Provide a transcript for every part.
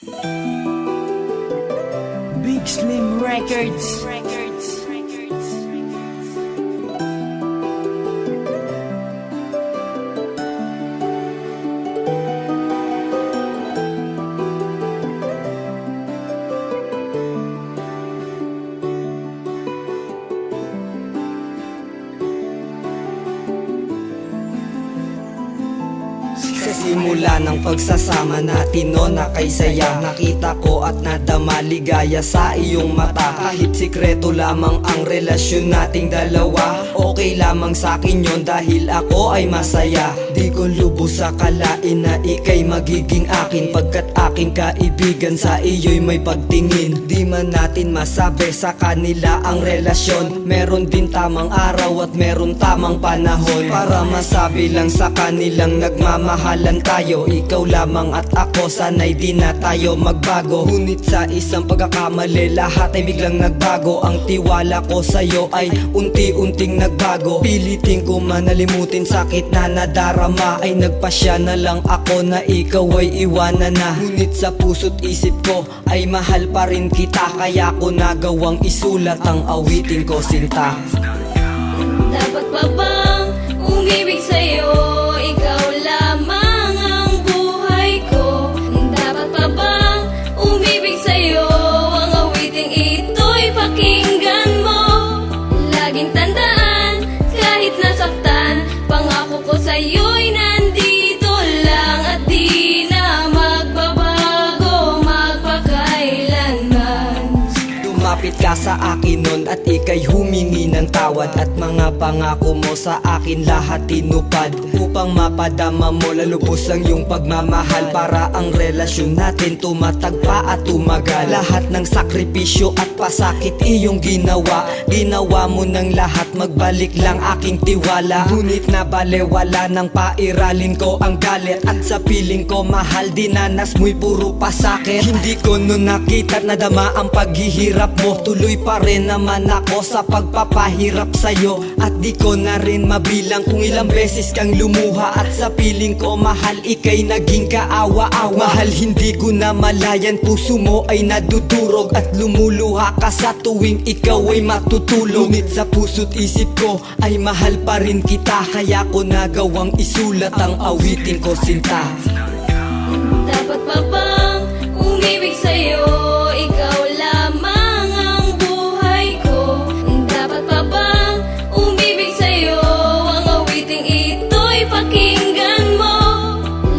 Big Slim Records. Simula ng pagsasama natin no, nakaisaya. Nakita ko at nadama ligaya sa iyong mata. Kahit sikreto lamang ang relasyon nating dalawa, okay lamang sa akin yon dahil ako ay masaya. Di ko lubos akalain na ika'y magiging akin, pagkat aking kaibigan sa iyo'y may pagtingin. Di man natin masabi sa kanila ang relasyon, meron din tamang araw at meron tamang panahon para masabi lang sa kanilang nagmamahalan tayo. Ikaw lamang at ako, sana'y di na tayo magbago. Ngunit sa isang pagkakamali, lahat ay biglang nagbago. Ang tiwala ko sa'yo ay unti-unting nagbago. Pilitin ko man nalimutin sakit na nadarama, ay nagpasya na lang ako na ikaw ay iwanan na. Ngunit sa puso't isip ko ay mahal pa rin kita, kaya ko nagawang isulat ang awitin ko, sinta. Dapat ba bang umibig sa'yo? Ikaw lamang ang buhay ko. Dapat ba bang umibig sa'yo? Ang awiting ito'y pakinggan mo. Laging tandaan, kahit nasaktan, pangako ko sa'yo'y nandito lang at di na magbabago magpakailanman. Lumapit ka sa akin nun at ika'y humingi ng tawad, at mga pangako mo sa akin lahat tinupad, upang mapadama mo lalubos ang iyong pagmamahal, para ang relasyon natin tumatagpa at tumagal. Lahat ng sakripisyo at pasakit iyong ginawa, ginawa mo ng lahat, magbalik lang aking tiwala. Ngunit nabalewala ng pairalin ko ang galit, at sa piling ko mahal dinanas mo'y puro pasakit. Hindi ko nun nakita at nadama ang paghihirap mo, tuloy pa rin naman ako sa pagpapahirap sa'yo. At di ko na rin mabilang kung ilang beses kang lumuha, at sa piling ko mahal ika'y naging kaawa-awa. Mahal, hindi ko na malayan, puso mo ay nadudurog at lumuluha ka sa tuwing ikaw ay matutulog. Ngunit sa puso't isip ko ay mahal pa rin kita, kaya ko nagawang isulat ang awitin ko, sinta. Dapat ba bang umibig sa'yo? Ikaw lamang ang buhay ko. Dapat ba bang umibig sa'yo? Ang awiting ito'y pakinggan mo.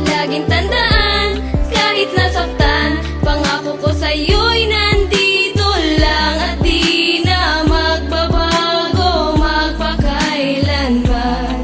Laging tandaan, kahit nasaktan, pangako ko sa'yo'y nandito lang at di na magbabago magpakailanman.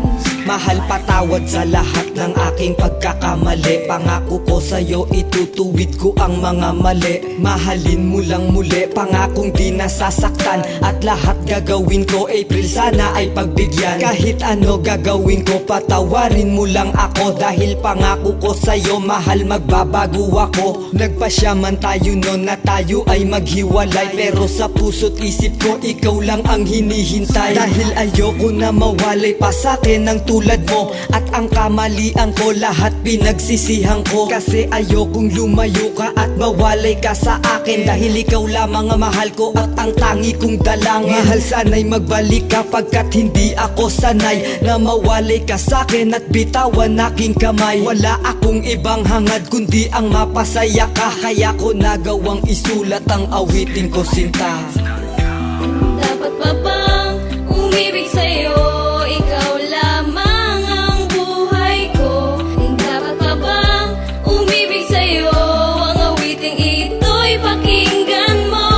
Mahal, patawad sa lahat ng aking pagkakamali. Pangako ko sa'yo, itutuwid ko ang mga mali. Mahalin mo lang muli, pangakong di nasasaktan, at lahat gagawin ko, April, sana ay pagbigyan. Kahit ano gagawin ko, patawarin mo lang ako, dahil pangako ko sa'yo, mahal, magbabago ako. Nagpasya man tayo noon na tayo ay maghiwalay, pero sa puso't isip ko ikaw lang ang hinihintay. Dahil ayoko na mawalay pa sa'kin ng tulad mo, at ang kamalian ko lahat pinagsisihan ko. Kasi ayokong lumayo ka at mawalay ka sa akin, dahil ikaw lamang ang mahal ko at ang tangi kong dalangin. Mahal, sana'y magbalik ka, pagkat hindi ako sanay na mawalay ka sa'kin at bitawan aking kamay. Wala akong ibang hangad kundi ang mapasaya ka, kaya ko nagawang isulat ang awitin ko, sinta. Dapat ba bang umibig sa'yo? Ikaw lamang ang buhay ko. Dapat ba bang umibig sa'yo? Ang awiting ito'y pakinggan mo.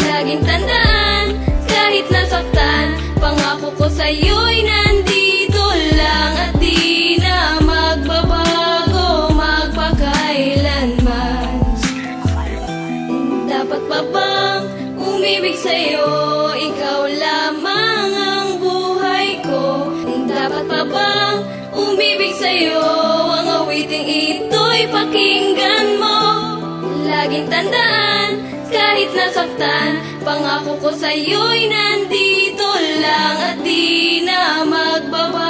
Laging tandaan, kahit nasaktan, pangako ko sa'yo'y nandito lang at di na magbabago magpakailanman. Dapat ba bang umibig sa'yo? Ikaw lamang ang buhay ko. Dapat ba bang umibig sa'yo? Ang awiting ito'y pakinggan mo. Laging tandaan, kahit nasaktan, pangako ko sa'yo'y nandito lang at di na magbabago